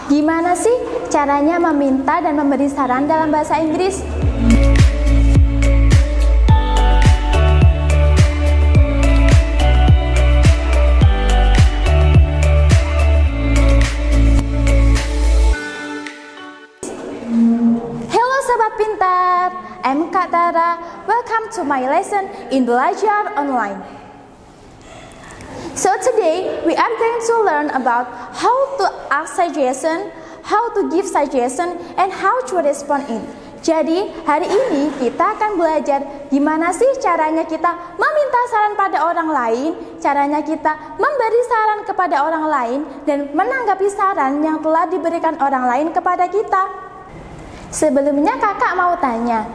Gimana sih caranya meminta dan memberi saran dalam bahasa Inggris? Halo Sobat Pintar, I'm Kak Tara. Welcome to my lesson in Belajar Online. So today we are going to learn about how to ask suggestion, how to give suggestion, and how to respond it. Jadi hari ini kita akan belajar gimana sih caranya kita meminta saran pada orang lain, caranya kita memberi saran kepada orang lain, dan menanggapi saran yang telah diberikan orang lain kepada kita. Sebelumnya kakak mau tanya,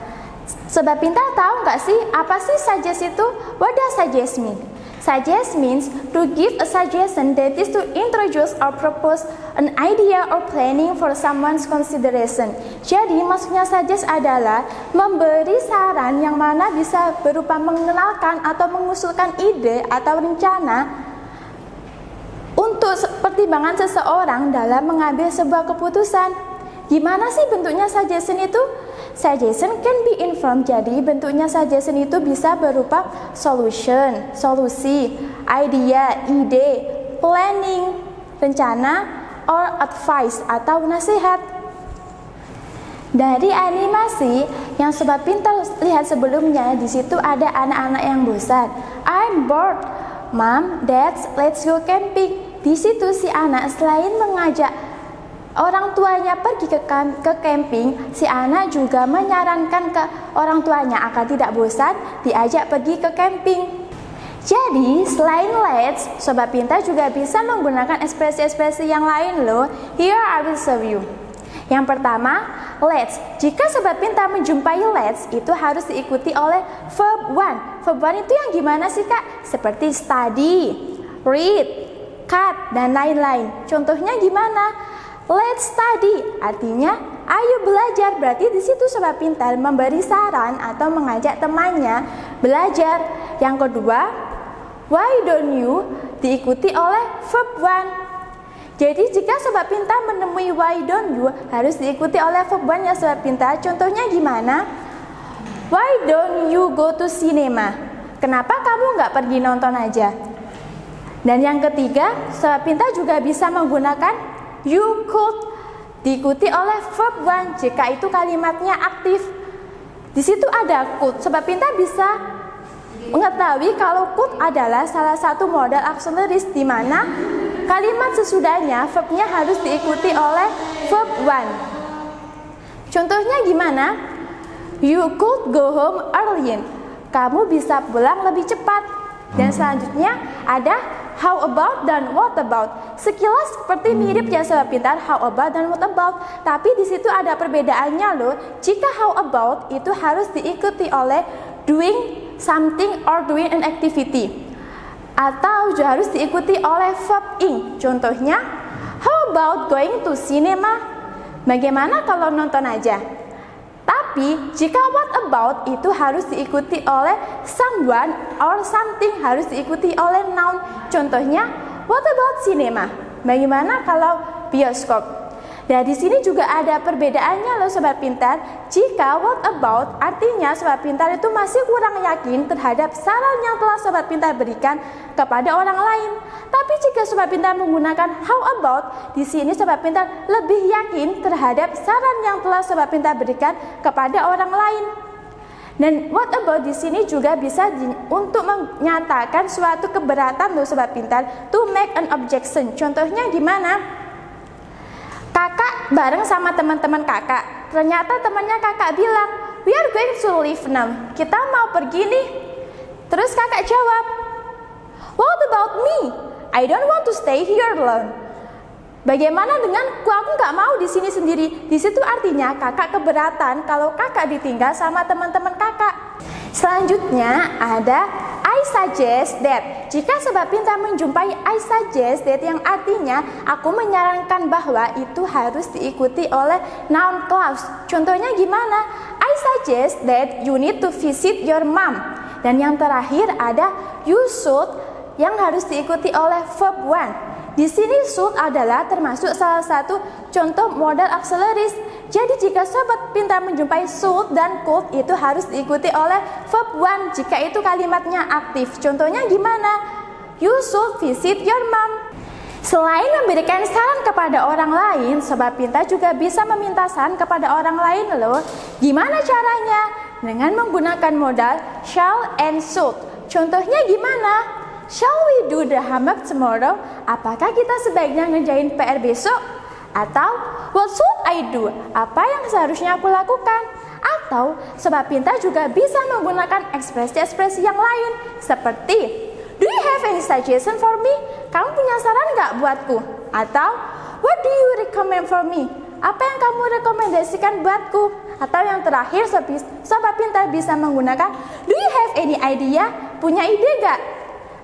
Sobat Pintar tahu nggak sih apa sih suggest itu? What does suggest mean? Suggest means to give a suggestion, that is to introduce or propose an idea or planning for someone's consideration. Jadi maksudnya suggest adalah memberi saran yang mana bisa berupa mengenalkan atau mengusulkan ide atau rencana untuk pertimbangan seseorang dalam mengambil sebuah keputusan. Gimana sih bentuknya suggestion itu? Suggestion can be informed, jadi bentuknya suggestion itu bisa berupa solution, solusi, idea, ide, planning, rencana, or advice atau nasihat. Dari animasi yang Sobat Pintar lihat sebelumnya, di situ ada anak-anak yang bosan. I'm bored, Mom, Dad, let's go camping. Di situ si anak selain mengajak orang tuanya pergi ke camping, si anak juga menyarankan ke orang tuanya agar tidak bosan diajak pergi ke camping. Jadi selain let's, Sobat Pintar juga bisa menggunakan ekspresi-ekspresi yang lain loh. Here I will show you. Yang pertama, let's. Jika Sobat Pintar menjumpai let's, itu harus diikuti oleh verb one. Verb one itu yang gimana sih Kak? Seperti study, read, cut, dan lain-lain. Contohnya gimana? Let's study, artinya ayo belajar. Berarti di situ Sobat Pintar memberi saran atau mengajak temannya belajar. Yang kedua, why don't you diikuti oleh verb one. Jadi jika Sobat Pintar menemui why don't you, harus diikuti oleh verb one ya Sobat Pintar. Contohnya gimana? Why don't you go to cinema? Kenapa kamu nggak pergi nonton aja? Dan yang ketiga, Sobat Pintar juga bisa menggunakan you could diikuti oleh verb one jika itu kalimatnya aktif. Di situ ada could. Sobat Pintar bisa mengetahui kalau could adalah salah satu modal auxiliaries di mana kalimat sesudahnya verbnya harus diikuti oleh verb one. Contohnya gimana? You could go home early. Kamu bisa pulang lebih cepat. Dan selanjutnya ada how about dan what about. Sekilas seperti mirip ya Sobat Pintar, how about dan what about. Tapi di situ ada perbedaannya loh. Jika how about itu harus diikuti oleh doing something or doing an activity, atau juga harus diikuti oleh verb ing. Contohnya, how about going to cinema? Bagaimana kalau nonton aja? Tapi jika what about itu harus diikuti oleh someone or something, harus diikuti oleh noun. Contohnya, what about cinema? Bagaimana kalau bioskop? Nah, di sini juga ada perbedaannya loh Sobat Pintar. Jika what about artinya Sobat Pintar itu masih kurang yakin terhadap saran yang telah Sobat Pintar berikan kepada orang lain. Tapi jika Sobat Pintar menggunakan how about, di sini Sobat Pintar lebih yakin terhadap saran yang telah Sobat Pintar berikan kepada orang lain. Dan what about di sini juga bisa untuk menyatakan suatu keberatan loh Sobat Pintar, to make an objection. Contohnya gimana? Kakak bareng sama teman-teman kakak. Ternyata temannya kakak bilang, we are going to leave now. Kita mau pergi nih. Terus kakak jawab, what about me? I don't want to stay here alone. Bagaimana denganku? Aku nggak mau di sini sendiri. Di situ artinya kakak keberatan kalau kakak ditinggal sama teman-teman kakak. Selanjutnya ada I suggest that. Jika Sobat Pintar menjumpai I suggest that yang artinya aku menyarankan bahwa, itu harus diikuti oleh noun clause. Contohnya gimana? I suggest that you need to visit your mom. Dan yang terakhir ada you should yang harus diikuti oleh verb one. di sini should adalah termasuk salah satu contoh modal auxiliaries. Jadi jika sobat pintar menjumpai should dan could, itu harus diikuti oleh verb one jika itu kalimatnya aktif. Contohnya gimana? You should visit your mom. Selain memberikan saran kepada orang lain, sobat pintar juga bisa meminta saran kepada orang lain loh. Gimana caranya? Dengan menggunakan modal shall and should. Contohnya gimana? Shall we do the homework tomorrow? Apakah kita sebaiknya ngerjain PR besok? Atau what should I do? Apa yang seharusnya aku lakukan? Atau sobat pintar juga bisa menggunakan ekspresi-ekspresi yang lain seperti do you have any suggestion for me? Kamu punya saran nggak buatku? Atau what do you recommend for me? Apa yang kamu rekomendasikan buatku? Atau yang terakhir, sobat pintar bisa menggunakan do you have any idea? Punya ide gak?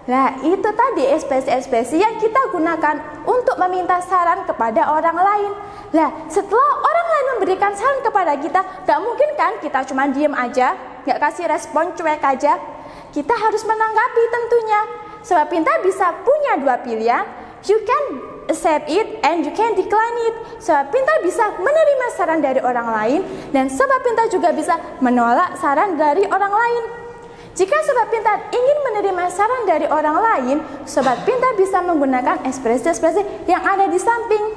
Nah, itu tadi ekspresi-ekspresi yang kita gunakan untuk meminta saran kepada orang lain. Nah, setelah orang lain memberikan saran kepada kita, gak mungkin kan kita cuma diem aja, gak kasih respon, cuek aja. Kita harus menanggapi tentunya. Sobat pintar bisa punya dua pilihan, you can accept it and you can decline it. Sobat pintar bisa menerima saran dari orang lain dan sobat pintar juga bisa menolak saran dari orang lain. Jika sobat pintar ingin menerima saran dari orang lain, sobat pintar bisa menggunakan ekspresi-ekspresi yang ada di samping.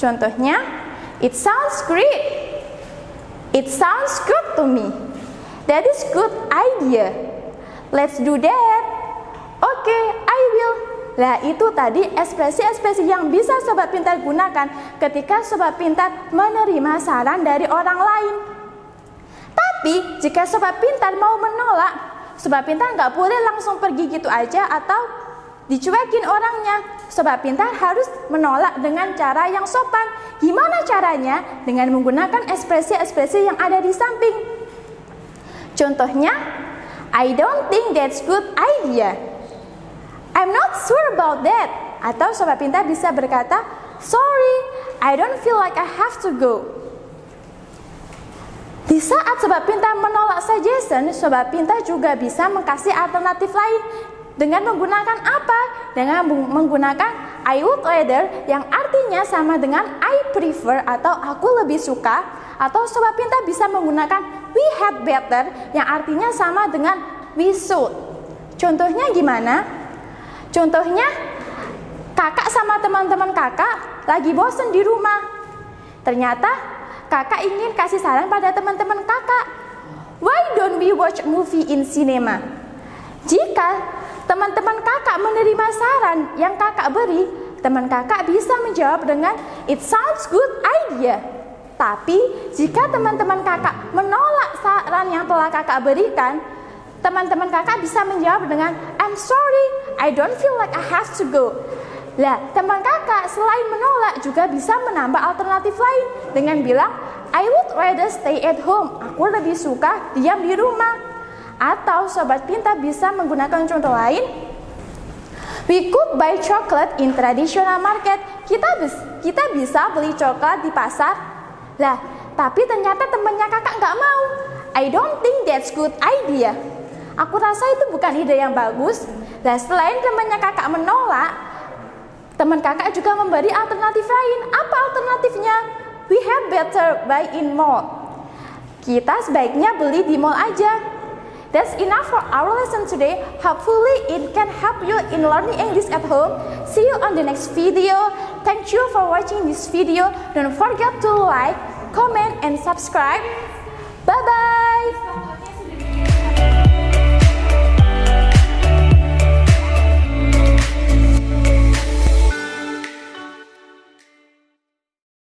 Contohnya, it sounds great. It sounds good to me. That is good idea. Let's do that. Okay, I will. Nah, itu tadi ekspresi-ekspresi yang bisa sobat pintar gunakan ketika sobat pintar menerima saran dari orang lain. Tapi, jika sobat pintar mau menolak, sobat pintar nggak boleh langsung pergi gitu aja atau dicuekin orangnya. Sobat pintar harus menolak dengan cara yang sopan. Gimana caranya? Dengan menggunakan ekspresi-ekspresi yang ada di samping. Contohnya, I don't think that's good idea. I'm not sure about that. Atau sobat pintar bisa berkata, sorry, I don't feel like I have to go. Di saat sobat pintar menolak suggestion, sobat pintar juga bisa mengkasih alternatif lain. Dengan menggunakan apa? Dengan menggunakan I would rather yang artinya sama dengan I prefer atau aku lebih suka. Atau sobat pintar bisa menggunakan we had better yang artinya sama dengan we should. Contohnya gimana? Contohnya kakak sama teman-teman kakak lagi bosen di rumah. Ternyata kakak ingin kasih saran pada teman-teman kakak. Why don't we watch movie in cinema? Jika teman-teman kakak menerima saran yang kakak beri, teman kakak bisa menjawab dengan it sounds good idea. Tapi jika teman-teman kakak menolak saran yang telah kakak berikan, teman-teman kakak bisa menjawab dengan I'm sorry, I don't feel like I have to go. Lah, teman kakak selain menolak juga bisa menambah alternatif lain dengan bilang I would rather stay at home. Aku lebih suka diam di rumah. Atau sobat pintar bisa menggunakan contoh lain. We could buy chocolate in traditional market. Kita bisa beli coklat di pasar. Lah, tapi ternyata temannya kakak nggak mau. I don't think that's good idea. Aku rasa itu bukan ide yang bagus. Nah, selain temannya kakak menolak, teman kakak juga memberi alternatif lain. Apa alternatifnya? We have better buy in mall. Kita sebaiknya beli di mall aja. That's enough for our lesson today. Hopefully it can help you in learning English at home. See you on the next video. Thank you for watching this video. Don't forget to like, comment, and subscribe.